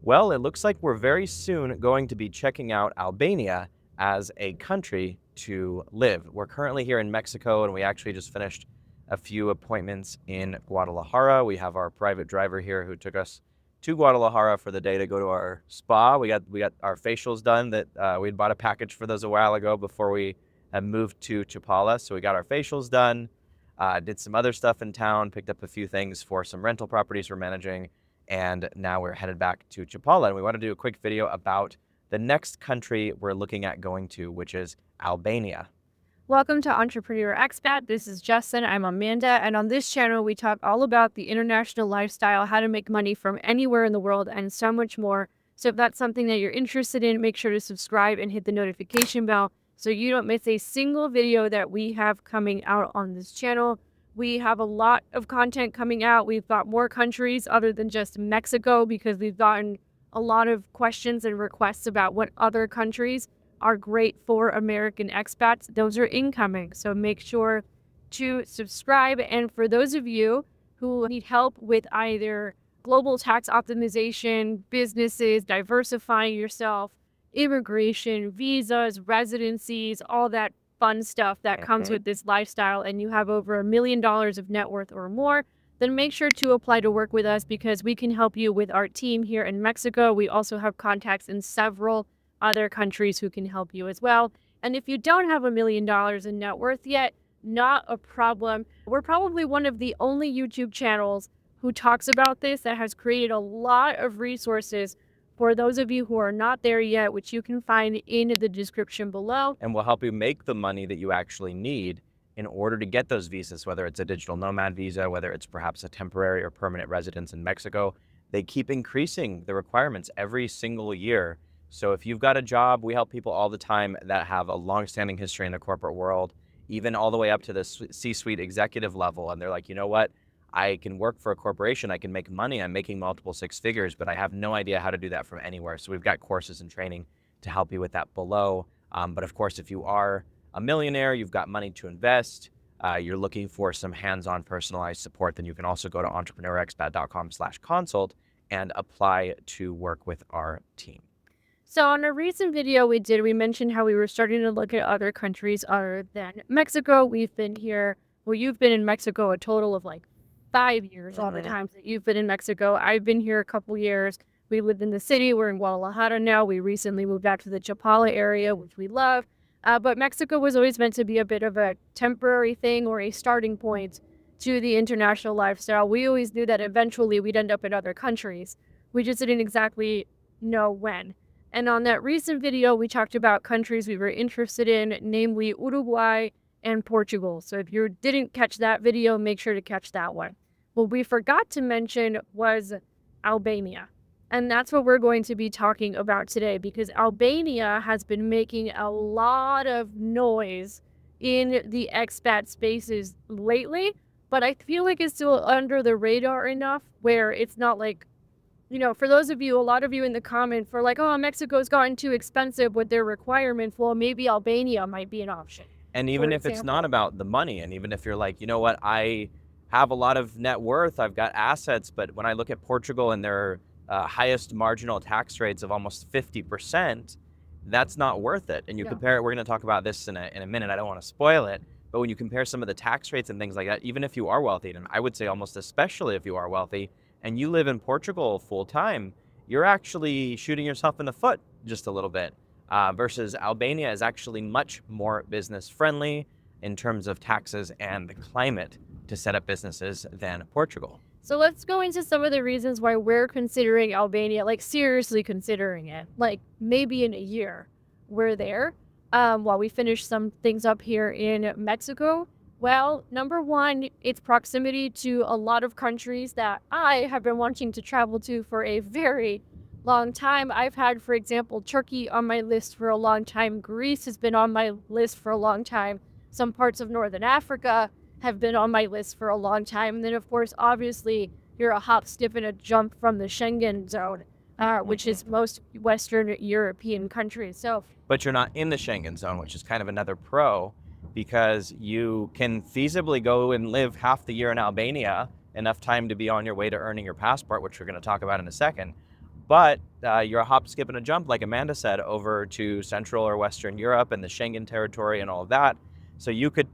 Well, it looks like we're very soon going to be checking out Albania as a country to live. We're currently here in Mexico, and we actually just finished a few appointments in Guadalajara. We have our private driver here who took us to Guadalajara for the day to go to our spa. We got our facials done. We'd bought a package for those a while ago before we had moved to Chapala. So we got our facials done. Did some other stuff in town, picked up a few things for some rental properties we're managing, and now we're headed back to Chapala. And we want to do a quick video about the next country we're looking at going to, which is Albania. Welcome to Entrepreneur Expat. This is Justin. I'm Amanda. And on this channel, we talk all about the international lifestyle, how to make money from anywhere in the world, and so much more. So if that's something that you're interested in, make sure to subscribe and hit the notification bell so you don't miss a single video that we have coming out on this channel. We have a lot of content coming out. We've got more countries other than just Mexico because we've gotten a lot of questions and requests about what other countries are great for American expats. Those are incoming. So make sure to subscribe. And for those of you who need help with either global tax optimization, businesses, diversifying yourself, immigration, visas, residencies, all that fun stuff that comes with this lifestyle, and you have over $1 million of net worth or more, then make sure to apply to work with us because we can help you with our team here in Mexico. We also have contacts in several other countries who can help you as well. And if you don't have $1 million in net worth yet, not a problem. We're probably one of the only YouTube channels who talks about this that has created a lot of resources for those of you who are not there yet, which you can find in the description below. And we'll help you make the money that you actually need in order to get those visas, whether it's a digital nomad visa, whether it's perhaps a temporary or permanent residence in Mexico. They keep increasing the requirements every single year. So if you've got a job, we help people all the time that have a long-standing history in the corporate world, even all the way up to the C-suite executive level. And they're like, you know what? I can work for a corporation. I can make money. I'm making multiple six figures, but I have no idea how to do that from anywhere. So we've got courses and training to help you with that below. But of course, if you are a millionaire, you've got money to invest, you're looking for some hands-on personalized support, then you can also go to entrepreneurexpat.com/consult and apply to work with our team. So on a recent video we mentioned how we were starting to look at other countries other than Mexico. We've been here, well, you've been in Mexico a total of like 5 years, all the times that you've been in Mexico. I've been here a couple years. We lived in the city. We're in Guadalajara now. We recently moved out to the Chapala area, which we love. But Mexico was always meant to be a bit of a temporary thing or a starting point to the international lifestyle. We always knew that eventually we'd end up in other countries. We just didn't exactly know when. And on that recent video, we talked about countries we were interested in, namely Uruguay and Portugal. So if you didn't catch that video, make sure to catch that one. What we forgot to mention was Albania. And that's what we're going to be talking about today because Albania has been making a lot of noise in the expat spaces lately, but I feel like it's still under the radar enough where it's not like, you know, for those of you, a lot of you in the comments for like, oh, Mexico's gotten too expensive with their requirements. Well, maybe Albania might be an option. And even if it's not about the money, and even if you're like, you know what, I have a lot of net worth, I've got assets, but when I look at Portugal and their highest marginal tax rates of almost 50%, that's not worth it. And you compare it, we're going to talk about this in a minute, I don't want to spoil it, but when you compare some of the tax rates and things like that, even if you are wealthy, and I would say almost especially if you are wealthy, and you live in Portugal full time, you're actually shooting yourself in the foot just a little bit. Versus Albania is actually much more business friendly in terms of taxes and the climate to set up businesses than Portugal. So let's go into some of the reasons why we're considering Albania, like seriously considering it, like maybe in a year we're there while we finish some things up here in Mexico. Well, number one, its proximity to a lot of countries that I have been wanting to travel to for a very long time. I've had, for example, Turkey on my list for a long time. Greece has been on my list for a long time. Some parts of Northern Africa have been on my list for a long time. And then, of course, obviously, you're a hop, skip, and a jump from the Schengen zone, which is most Western European countries. So, but you're not in the Schengen zone, which is kind of another pro, because you can feasibly go and live half the year in Albania, enough time to be on your way to earning your passport, which we're going to talk about in a second. But you're a hop, skip, and a jump, like Amanda said, over to Central or Western Europe and the Schengen territory and all of that. So you could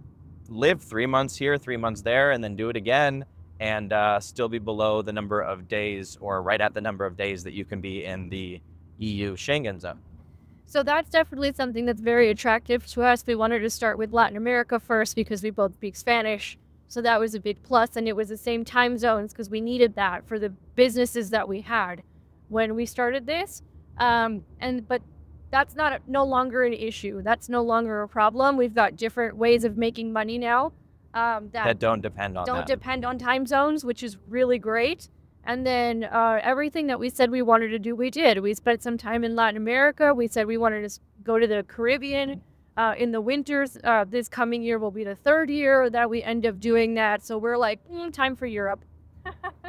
live 3 months here, 3 months there, and then do it again and still be below the number of days or right at the number of days that you can be in the EU Schengen zone. So that's definitely something that's very attractive to us. We wanted to start with Latin America first because we both speak Spanish. So that was a big plus, and it was the same time zones because we needed that for the businesses that we had when we started this. But that's no longer an issue. That's no longer a problem. We've got different ways of making money now That don't depend on don't that. depend on time zones, which is really great. And then everything that we said we wanted to do, we did. We spent some time in Latin America. We said we wanted to go to the Caribbean in the winters. This coming year will be the third year that we end up doing that. So we're like, time for Europe.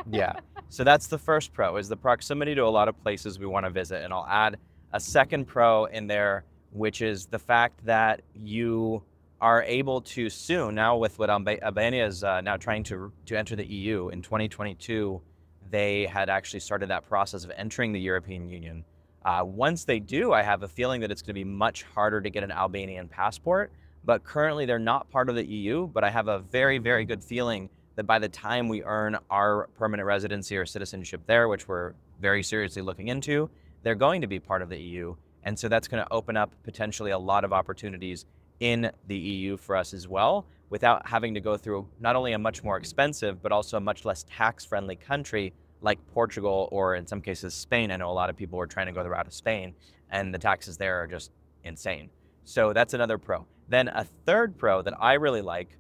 Yeah. So that's the first pro, is the proximity to a lot of places we want to visit. And I'll add a second pro in there, which is the fact that you are able to soon, now with what Albania is now trying to enter the EU in 2022, they had actually started that process of entering the European Union. Once they do, I have a feeling that it's going to be much harder to get an Albanian passport, but currently they're not part of the EU, but I have a very, very good feeling that by the time we earn our permanent residency or citizenship there, which we're very seriously looking into, they're going to be part of the EU. And so that's going to open up potentially a lot of opportunities in the EU for us as well, without having to go through not only a much more expensive, but also a much less tax-friendly country like Portugal or in some cases Spain. I know a lot of people were trying to go the route of Spain, and the taxes there are just insane. So that's another pro. Then a third pro that I really like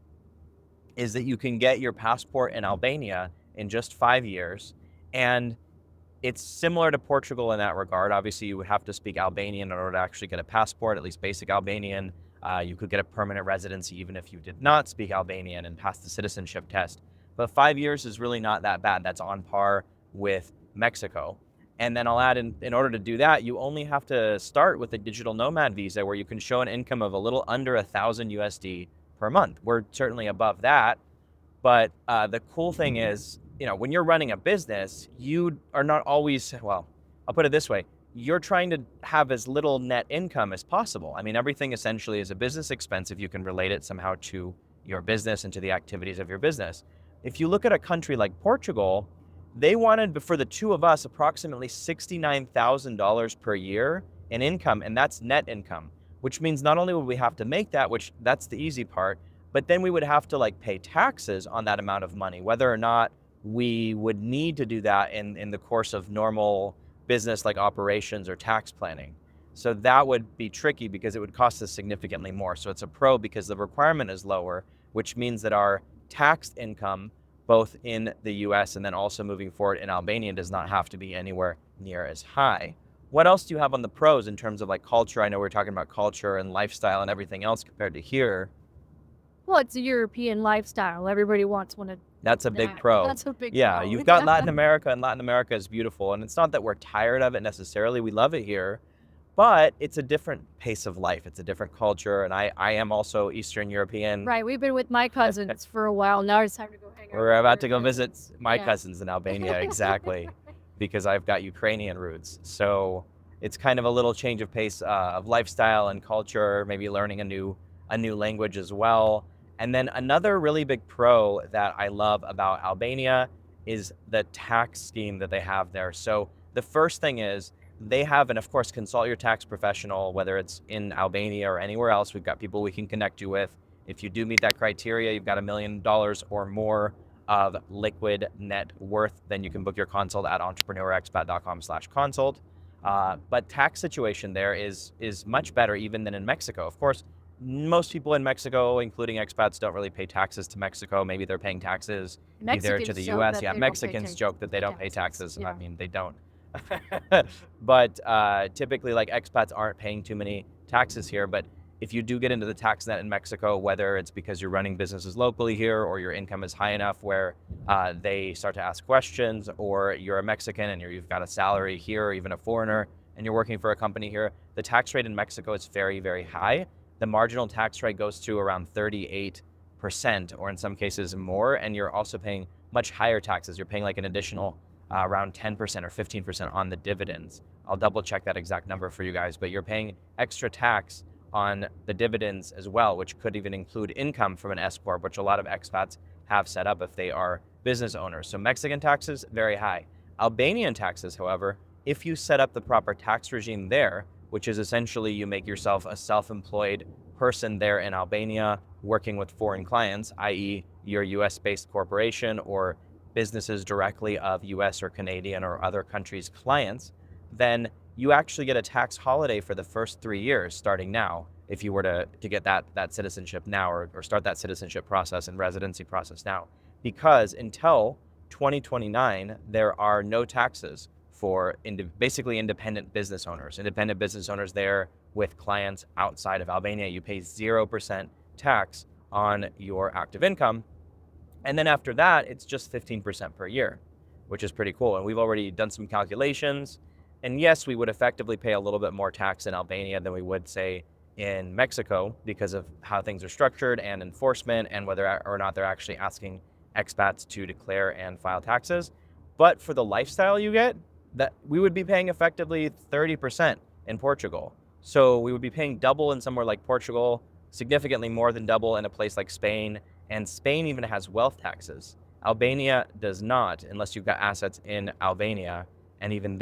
is that you can get your passport in Albania in just 5 years. And it's similar to Portugal in that regard. Obviously, you would have to speak Albanian in order to actually get a passport, at least basic Albanian. You could get a permanent residency even if you did not speak Albanian and pass the citizenship test. But 5 years is really not that bad. That's on par with Mexico. And then I'll add in order to do that, you only have to start with a digital nomad visa where you can show an income of a little under 1,000 USD per month. We're certainly above that. But the cool thing is, when you're running a business, you are not always, well, I'll put it this way. You're trying to have as little net income as possible. I mean, everything essentially is a business expense if you can relate it somehow to your business and to the activities of your business. If you look at a country like Portugal, they wanted, for the two of us, approximately $69,000 per year in income, and that's net income, which means not only would we have to make that, which that's the easy part, but then we would have to pay taxes on that amount of money, whether or not we would need to do that in the course of normal business like operations or tax planning. So that would be tricky because it would cost us significantly more. So it's a pro because the requirement is lower, which means that our taxed income, both in the US and then also moving forward in Albania, does not have to be anywhere near as high. What else do you have on the pros in terms of culture? I know we're talking about culture and lifestyle and everything else compared to here. Well, it's a European lifestyle. Everybody wants one of That's a big pro. That's a big Yeah, pro. you've got Latin America, and Latin America is beautiful. And it's not that we're tired of it necessarily. We love it here, but it's a different pace of life. It's a different culture. And I am also Eastern European. Right. We've been with my cousins for a while. Now it's time to go hang out. We're with about your to go visit cousins. my Yeah. cousins in Albania, exactly, because I've got Ukrainian roots. So it's kind of a little change of pace of lifestyle and culture, maybe learning a new language as well. And then another really big pro that I love about Albania is the tax scheme that they have there. So the first thing is they have, and of course, consult your tax professional, whether it's in Albania or anywhere else. We've got people we can connect you with. If you do meet that criteria, you've got $1 million or more of liquid net worth, then you can book your consult at entrepreneurexpat.com/consult. But tax situation there is much better even than in Mexico. Of course, most people in Mexico, including expats, don't really pay taxes to Mexico. Maybe they're paying taxes either to the US. Yeah, Mexicans joke that they don't pay taxes. Yeah. I mean, they don't. But typically, expats aren't paying too many taxes here. But if you do get into the tax net in Mexico, whether it's because you're running businesses locally here or your income is high enough where they start to ask questions, or you're a Mexican and you've got a salary here, or even a foreigner, and you're working for a company here, the tax rate in Mexico is very, very high. The marginal tax rate goes to around 38%, or in some cases more, and you're also paying much higher taxes. You're paying an additional around 10% or 15% on the dividends. I'll double check that exact number for you guys, but you're paying extra tax on the dividends as well, which could even include income from an S corp, which a lot of expats have set up if they are business owners. So Mexican taxes, very high. Albanian taxes, however, if you set up the proper tax regime there, which is essentially you make yourself a self-employed person there in Albania working with foreign clients, i.e. your US-based corporation or businesses directly of US or Canadian or other countries' clients, then you actually get a tax holiday for the first 3 years starting now if you were to get that citizenship now or start that citizenship process and residency process now. Because until 2029, there are no taxes for basically independent business owners. Independent business owners there with clients outside of Albania, you pay 0% tax on your active income. And then after that, it's just 15% per year, which is pretty cool. And we've already done some calculations. And yes, we would effectively pay a little bit more tax in Albania than we would, say, in Mexico because of how things are structured and enforcement and whether or not they're actually asking expats to declare and file taxes. But for the lifestyle you get, that we would be paying effectively 30% in Portugal. So we would be paying double in somewhere like Portugal, significantly more than double in a place like Spain. And Spain even has wealth taxes. Albania does not, unless you've got assets in Albania. And even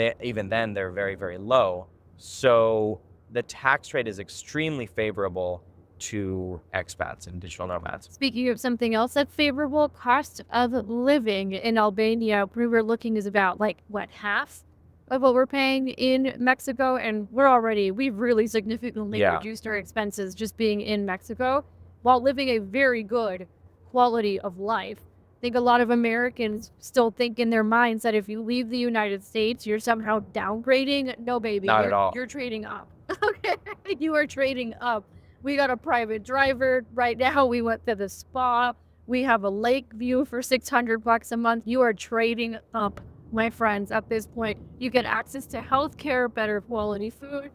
then, they're very, very low. So the tax rate is extremely favorable to expats and digital nomads. Speaking of something else that's favorable, cost of living in Albania, we were looking is about like what, half of what we're paying in Mexico, and we've really significantly Yeah. reduced our expenses just being in Mexico while living a very good quality of life. I think a lot of Americans still think in their minds that if you leave the United States, you're somehow downgrading. No, baby, Not at all. you're trading up. Okay, you are trading up. We got a private driver right now. We went to the spa. We have a lake view for $600 a month. You are trading up, my friends. At this point, you get access to healthcare, better quality food.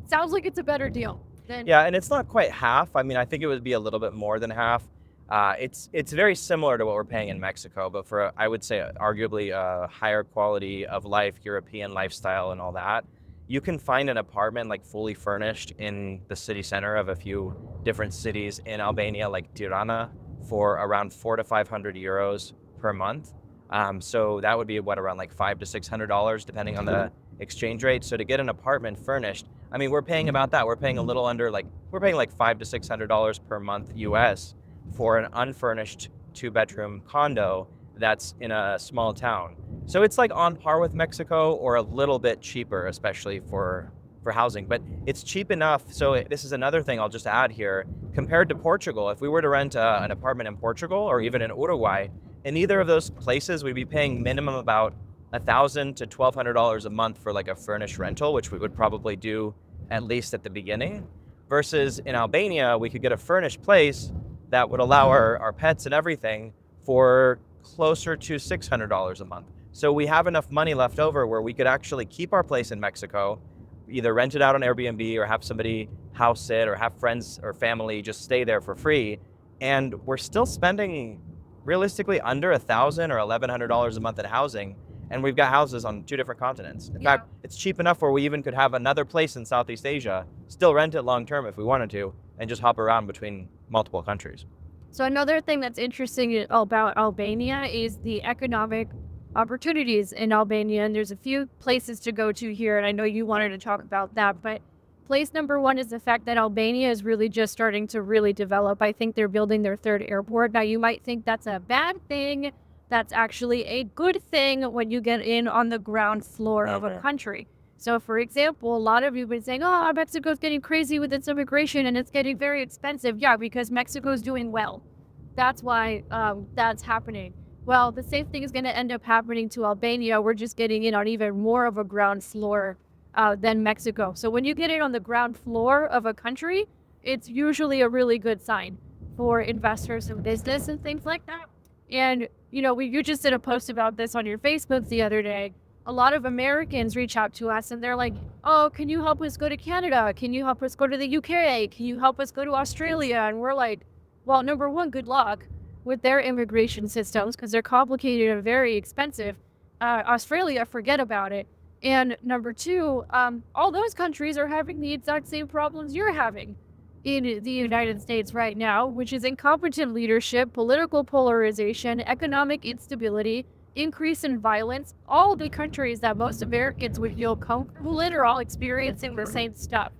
Sounds like it's a better deal. Yeah, and it's not quite half. I mean, I think it would be a little bit more than half. It's very similar to what we're paying in Mexico, but for I would say arguably a higher quality of life, European lifestyle, and all that. You can find an apartment like fully furnished in the city center of a few different cities in Albania, like Tirana, for around 400 to 500 euros per month. So that would be around like $500 to $600 depending on the exchange rate. So to get an apartment furnished, I mean, we're paying about that. We're paying a little under we're paying like $500 to $600 per month US for an unfurnished 2-bedroom condo that's in a small town. So it's like on par with Mexico or a little bit cheaper, especially for housing, but it's cheap enough. So this is another thing I'll just add here. Compared to Portugal, if we were to rent an apartment in Portugal or even in Uruguay, in either of those places, we'd be paying minimum about $1,000 to $1,200 a month for like a furnished rental, which we would probably do at least at the beginning. Versus in Albania, we could get a furnished place that would allow our pets and everything for closer to $600 a month. So we have enough money left over where we could actually keep our place in Mexico, either rent it out on Airbnb or have somebody house sit or have friends or family just stay there for free. And we're still spending realistically under $1,000 or $1,100 a month in housing. And we've got houses on 2 different continents. In fact, it's cheap enough where we even could have another place in Southeast Asia, still rent it long term if we wanted to, and just hop around between multiple countries. So another thing that's interesting about Albania is the economic opportunities in Albania. And there's a few places to go to here. And I know you wanted to talk about that. But place number one is the fact that Albania is really just starting to really develop. I think they're building their 3rd airport. Now, you might think that's a bad thing. That's actually a good thing when you get in on the ground floor of a country. So, for example, a lot of you have been saying, oh, Mexico's getting crazy with its immigration and it's getting very expensive. Yeah, because Mexico's doing well. That's why that's happening. Well, the same thing is going to end up happening to Albania. We're just getting in on even more of a ground floor than Mexico. So when you get in on the ground floor of a country, it's usually a really good sign for investors and business and things like that. And, you know, you just did a post about this on your Facebook the other day. A lot of Americans reach out to us and they're like, oh, can you help us go to Canada? Can you help us go to the UK? Can you help us go to Australia? And we're like, well, number one, good luck with their immigration systems because they're complicated and very expensive. Australia, forget about it. And number two, all those countries are having the exact same problems you're having in the United States right now, which is incompetent leadership, political polarization, economic instability, increase in violence. All the countries that most Americans would feel comfortable in are all experiencing the same stuff.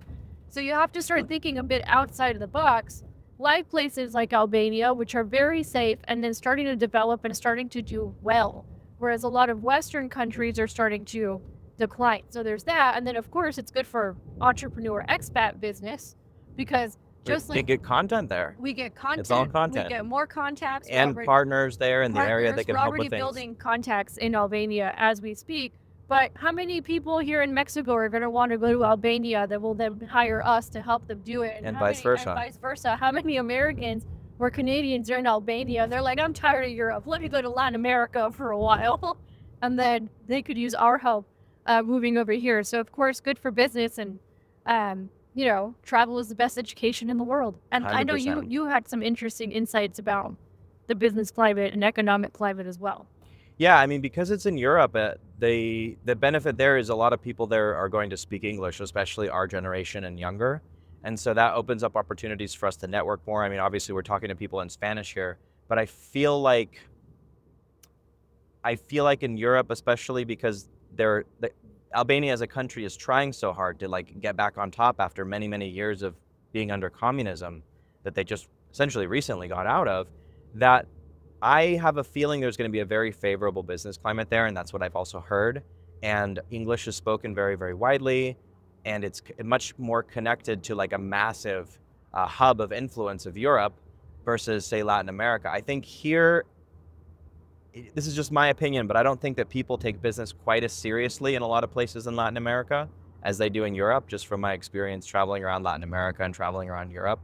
So you have to start thinking a bit outside of the box, like places like Albania, which are very safe and then starting to develop and starting to do well, whereas a lot of Western countries are starting to decline. So there's that. And then, of course, it's good for entrepreneur expat business because We just can like get content there. we get It's all content, we content. get more contacts. And partners there in the area that Partners, can we're help already with things. building contacts in Albania as we speak. But how many people here in Mexico are going to want to go to Albania that will then hire us to help them do it? And how vice many, versa. And vice versa. How many Americans or Canadians are in Albania? They're like, I'm tired of Europe. Let me go to Latin America for a while. And then they could use our help moving over here. So, of course, good for business. And, travel is the best education in the world. And I know 100%. you had some interesting insights about the business climate and economic climate as well. Yeah, I mean, because it's in Europe, the benefit there is a lot of people there are going to speak English, especially our generation and younger. And so that opens up opportunities for us to network more. I mean, obviously we're talking to people in Spanish here, but I feel like in Europe, especially because Albania as a country is trying so hard to like get back on top after many, many years of being under communism that they just essentially recently got out of, that I have a feeling there's going to be a very favorable business climate there, and that's what I've also heard. And English is spoken very, very widely, and it's much more connected to like a massive hub of influence of Europe versus, say, Latin America. I think here, this is just my opinion, but I don't think that people take business quite as seriously in a lot of places in Latin America as they do in Europe, just from my experience traveling around Latin America and traveling around Europe.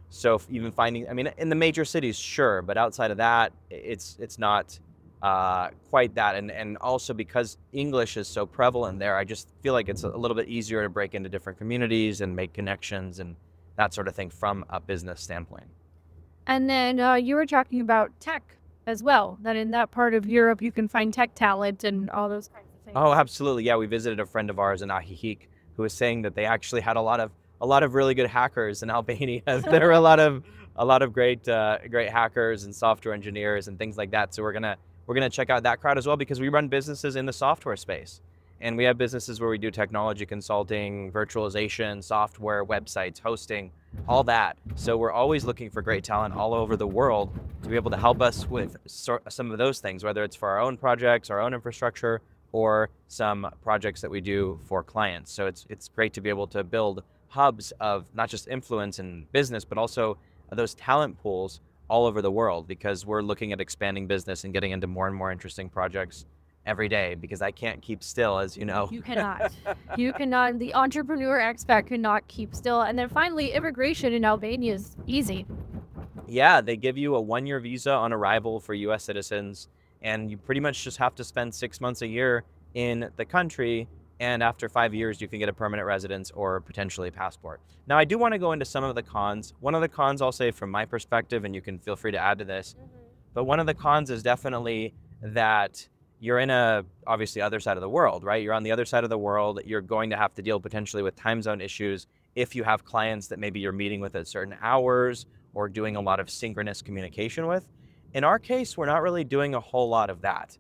So even finding, I mean, in the major cities, sure, but outside of that, it's not quite that. And also because English is so prevalent there, I just feel like it's a little bit easier to break into different communities and make connections and that sort of thing from a business standpoint. And then you were talking about tech as well, that in that part of Europe you can find tech talent and all those kinds of things. Oh, absolutely. Yeah, we visited a friend of ours in Ahihik who was saying that they actually had a lot of really good hackers in Albania. There are a lot of great hackers and software engineers and things like that. So we're gonna check out that crowd as well because we run businesses in the software space. And we have businesses where we do technology consulting, virtualization, software, websites, hosting, all that. So we're always looking for great talent all over the world to be able to help us with some of those things, whether it's for our own projects, our own infrastructure, or some projects that we do for clients. So it's great to be able to build hubs of not just influence in business, but also those talent pools all over the world because we're looking at expanding business and getting into more and more interesting projects every day because I can't keep still, as you know. You cannot. You cannot. The entrepreneur expat cannot keep still. And then finally, immigration in Albania is easy. Yeah, they give you a 1-year visa on arrival for US citizens, and you pretty much just have to spend 6 months a year in the country. And after 5 years, you can get a permanent residence or potentially a passport. Now, I do want to go into some of the cons. One of the cons I'll say from my perspective, and you can feel free to add to this, but one of the cons is definitely that you're in obviously other side of the world, right? You're on the other side of the world. You're going to have to deal potentially with time zone issues if you have clients that maybe you're meeting with at certain hours or doing a lot of synchronous communication with. In our case, we're not really doing a whole lot of that.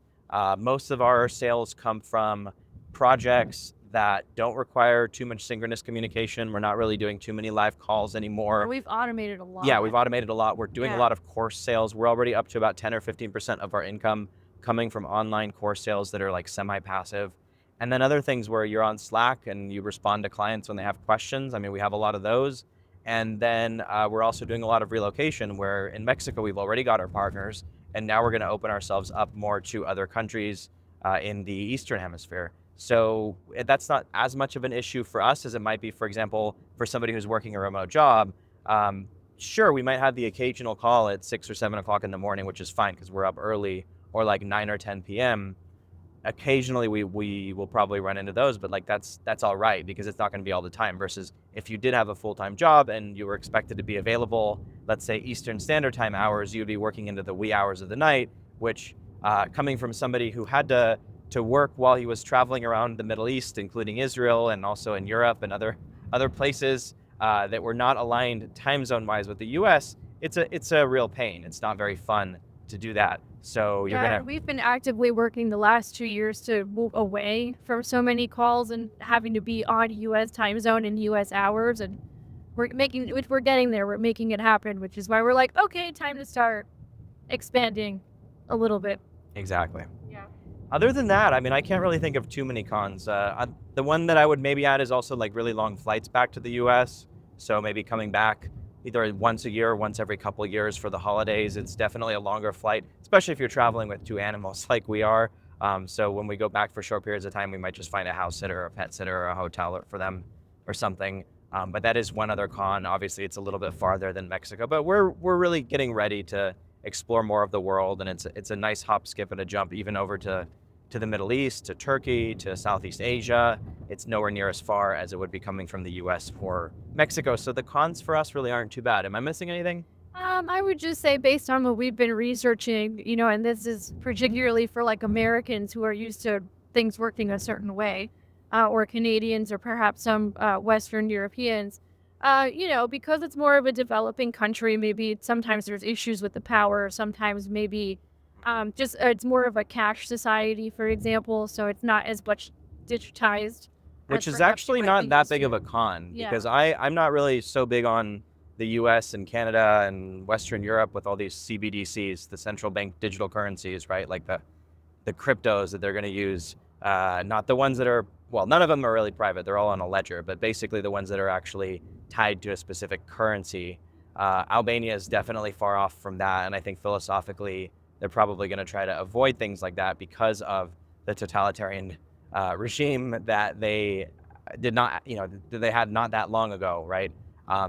Most of our sales come from projects that don't require too much synchronous communication. We're not really doing too many live calls anymore. We've automated a lot. Yeah, we've automated a lot. We're doing a lot of course sales. We're already up to about 10 or 15% of our income coming from online course sales that are like semi-passive. And then other things where you're on Slack and you respond to clients when they have questions. I mean, we have a lot of those. And then we're also doing a lot of relocation where in Mexico, we've already got our partners. And now we're going to open ourselves up more to other countries in the Eastern Hemisphere. So that's not as much of an issue for us as it might be, for example, for somebody who's working a remote job. Sure, we might have the occasional call at 6 or 7 o'clock in the morning, which is fine because we're up early, or like 9 or 10 p.m. Occasionally we will probably run into those, but like that's all right because it's not going to be all the time. Versus if you did have a full-time job and you were expected to be available, let's say Eastern Standard Time hours, you'd be working into the wee hours of the night, which coming from somebody who had to to work while he was traveling around the Middle East, including Israel and also in Europe and other places that were not aligned time zone wise with the U.S. It's a real pain. It's not very fun to do that. So you're Yeah, gonna and we've been actively working the last 2 years to move away from so many calls and having to be on U.S. time zone and U.S. hours, and we're getting there. We're making it happen, which is why we're like, okay, time to start expanding a little bit. exactly. Yeah. Other than that, I mean, I can't really think of too many cons. The one that I would maybe add is also like really long flights back to the U.S. So maybe coming back either once a year or once every couple of years for the holidays. It's definitely a longer flight, especially if you're traveling with two animals like we are. So when we go back for short periods of time, we might just find a house sitter or a pet sitter or a hotel for them or something. But that is one other con. Obviously, it's a little bit farther than Mexico, but we're really getting ready to explore more of the world, and it's a nice hop, skip, and a jump even over to the Middle East, to Turkey, to Southeast Asia. It's nowhere near as far as it would be coming from the US or Mexico. So the cons for us really aren't too bad. Am I missing anything? I would just say based on what we've been researching, and this is particularly for like Americans who are used to things working a certain way, or Canadians or perhaps some Western Europeans, because it's more of a developing country, maybe sometimes there's issues with the power, sometimes maybe just it's more of a cash society, for example, so it's not as much digitized as Which is perhaps you actually might be not that used big of to. a con Yeah. because I'm not really so big on the US and Canada and Western Europe with all these CBDCs, the central bank digital currencies, right? Like the cryptos that they're going to use, not the ones that are, well, none of them are really private. They're all on a ledger, but basically the ones that are actually tied to a specific currency. Albania is definitely far off from that. And I think philosophically, they're probably going to try to avoid things like that because of the totalitarian regime that they did not, that they had not that long ago, right?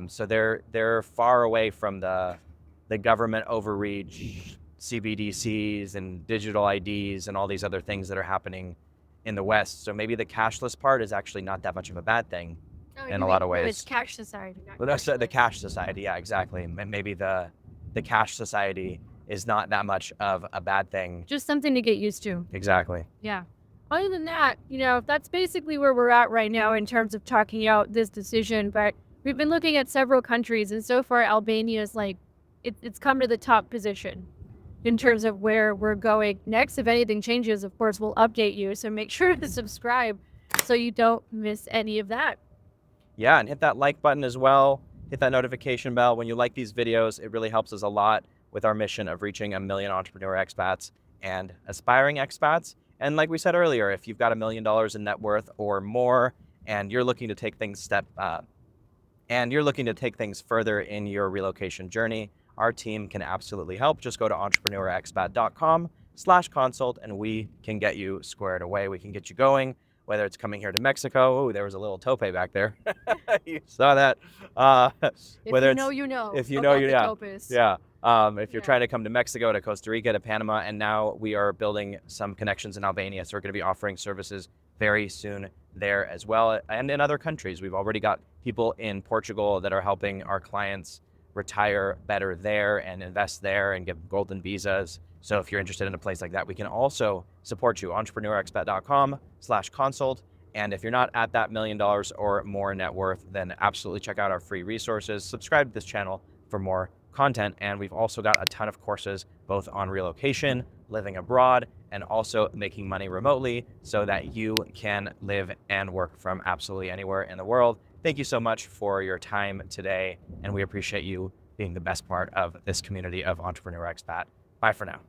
So they're far away from the government overreach, CBDCs and digital IDs and all these other things that are happening in the West. So maybe the cashless part is actually not that much of a bad thing Oh, in you a lot mean of no, it's ways. cash society, not But that's the cashless. cash society, yeah, exactly. Maybe the cash society is not that much of a bad thing. Just something to get used to. Exactly. Yeah. Other than that, that's basically where we're at right now in terms of talking out this decision. But we've been looking at several countries, and so far Albania is like it's come to the top position in terms of where we're going next. If anything changes, of course, we'll update you. So make sure to subscribe so you don't miss any of that. Yeah, and hit that like button as well. Hit that notification bell. When you like these videos, it really helps us a lot with our mission of reaching 1 million entrepreneur expats and aspiring expats. And like we said earlier, if you've got $1 million in net worth or more, and you're looking to take things further in your relocation journey, our team can absolutely help. Just go to entrepreneurexpat.com/consult and we can get you squared away. We can get you going, whether it's coming here to Mexico. Oh, there was a little tope back there. You saw that. If Whether you it's, know, you know if you know, about you the yeah, Topus. yeah. If you're Yeah. trying to come to Mexico, to Costa Rica, to Panama, and now we are building some connections in Albania. So we're going to be offering services very soon there as well. And in other countries, we've already got people in Portugal that are helping our clients retire better there and invest there and get golden visas. So if you're interested in a place like that, we can also support you. entrepreneurexpat.com/consult. And if you're not at that $1 million or more net worth, then absolutely check out our free resources. Subscribe to this channel for more content. And we've also got a ton of courses, both on relocation, living abroad, and also making money remotely so that you can live and work from absolutely anywhere in the world. Thank you so much for your time today. And we appreciate you being the best part of this community of Entrepreneur Expat. Bye for now.